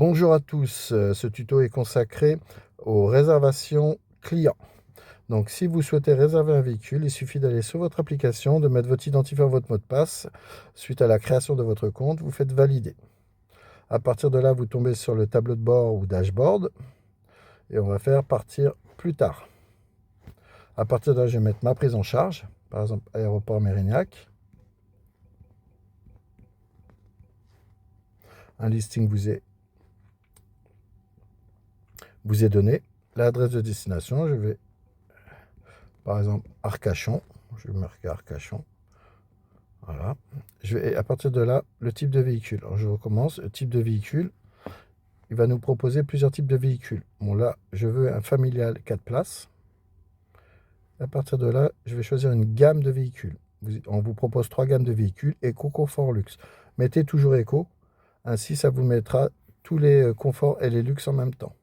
Bonjour à tous, ce tuto est consacré aux réservations clients. Donc si vous souhaitez réserver un véhicule, il suffit d'aller sur votre application, de mettre votre identifiant, votre mot de passe. Suite à la création de votre compte, vous faites valider. À partir de là, vous tombez sur le tableau de bord ou dashboard et on va faire partir plus tard. À partir de là, je vais mettre ma prise en charge, par exemple aéroport Mérignac. Un listing vous est donné. L'adresse de destination, je vais par exemple Arcachon, je vais marquer Arcachon. Voilà. À partir de là, le type de véhicule. Alors je recommence. Le type de véhicule, il va nous proposer plusieurs types de véhicules. Bon là, je veux un familial 4 places. À partir de là, je vais choisir une gamme de véhicules. On vous propose 3 gammes de véhicules, Eco, Confort, Luxe. Mettez toujours Eco, ainsi ça vous mettra tous les conforts et les luxes en même temps.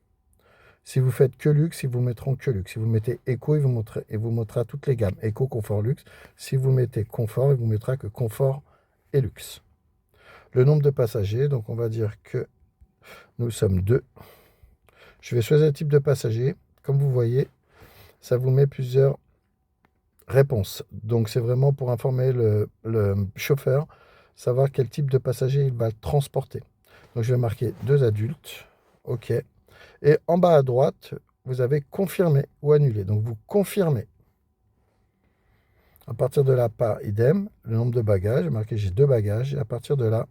Si vous faites que luxe, ils vous mettront que luxe. Si vous mettez Eco, il vous montrera toutes les gammes. Eco, confort, luxe. Si vous mettez confort, il vous mettra que confort et luxe. Le nombre de passagers, donc on va dire que nous sommes 2. Je vais choisir le type de passager. Comme vous voyez, ça vous met plusieurs réponses. Donc c'est vraiment pour informer le chauffeur, savoir quel type de passager il va transporter. Donc je vais marquer 2 adultes. OK. Et en bas à droite, vous avez confirmé ou annulé. Donc vous confirmez. À partir de là, par idem, le nombre de bagages. J'ai marqué j'ai 2 bagages. Et à partir de là,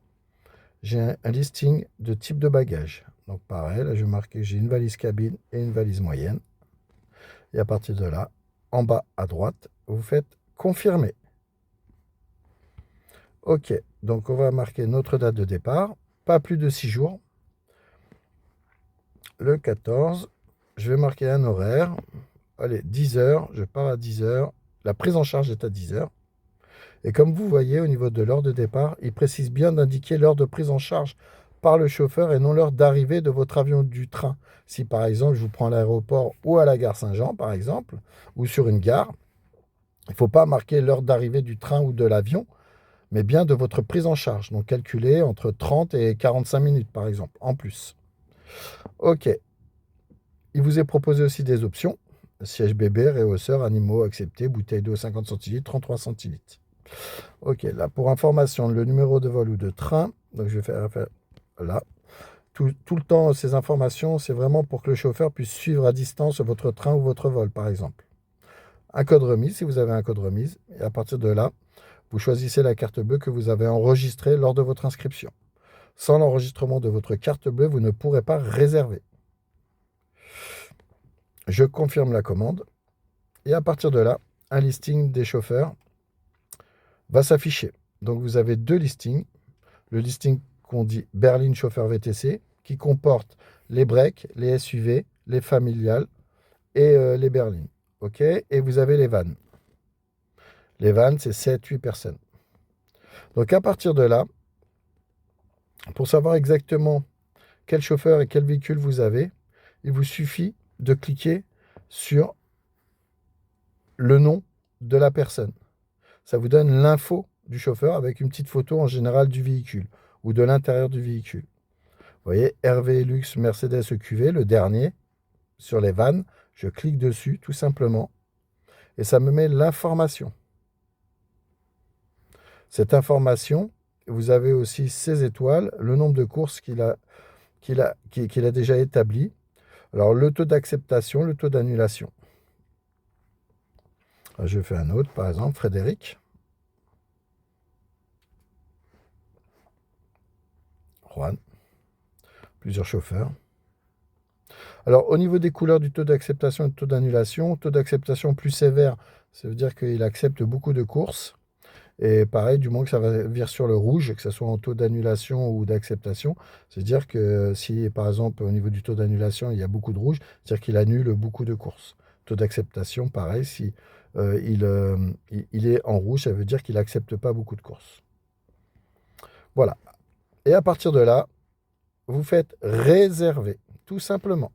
j'ai un listing de type de bagages. Donc pareil, là je vais marquer j'ai une valise cabine et une valise moyenne. Et à partir de là, en bas à droite, vous faites confirmer. OK, donc on va marquer notre date de départ. Pas plus de 6 jours. Le 14, je vais marquer un horaire. Allez, 10 heures, je pars à 10 heures. La prise en charge est à 10 heures. Et comme vous voyez, au niveau de l'heure de départ, il précise bien d'indiquer l'heure de prise en charge par le chauffeur et non l'heure d'arrivée de votre avion du train. Si par exemple, je vous prends à l'aéroport ou à la gare Saint-Jean, par exemple, ou sur une gare, il ne faut pas marquer l'heure d'arrivée du train ou de l'avion, mais bien de votre prise en charge. Donc calculer entre 30 et 45 minutes, par exemple, en plus. OK. Il vous est proposé aussi des options. Siège bébé, réhausseur, animaux acceptés, bouteille d'eau 50 centilitres, 33 centilitres. OK, là, pour information, le numéro de vol ou de train, donc je vais faire là. Tout le temps, ces informations, c'est vraiment pour que le chauffeur puisse suivre à distance votre train ou votre vol, par exemple. Un code remise, si vous avez un code remise. Et à partir de là, vous choisissez la carte bleue que vous avez enregistrée lors de votre inscription. Sans l'enregistrement de votre carte bleue, vous ne pourrez pas réserver. Je confirme la commande. Et à partir de là, un listing des chauffeurs va s'afficher. Donc vous avez 2 listings. Le listing qu'on dit berline chauffeur VTC, qui comporte les breaks, les SUV, les familiales et les berlines. OK. Et vous avez les vannes. Les vannes, c'est 7-8 personnes. Donc à partir de là, pour savoir exactement quel chauffeur et quel véhicule vous avez, il vous suffit de cliquer sur le nom de la personne. Ça vous donne l'info du chauffeur avec une petite photo en général du véhicule ou de l'intérieur du véhicule. Vous voyez, RV Luxe Mercedes EQV, le dernier, sur les vannes. Je clique dessus tout simplement et ça me met l'information. Cette information, vous avez aussi ses étoiles, le nombre de courses qu'il a déjà établi. Alors le taux d'acceptation, le taux d'annulation. Je fais un autre, par exemple, Frédéric. Juan. Plusieurs chauffeurs. Alors, au niveau des couleurs du taux d'acceptation et du taux d'annulation, taux d'acceptation plus sévère, ça veut dire qu'il accepte beaucoup de courses. Et pareil, du moment que ça va virer sur le rouge, que ce soit en taux d'annulation ou d'acceptation, c'est-à-dire que si, par exemple, au niveau du taux d'annulation, il y a beaucoup de rouge, c'est-à-dire qu'il annule beaucoup de courses. Taux d'acceptation, pareil, si il est en rouge, ça veut dire qu'il n'accepte pas beaucoup de courses. Voilà. Et à partir de là, vous faites réserver, tout simplement.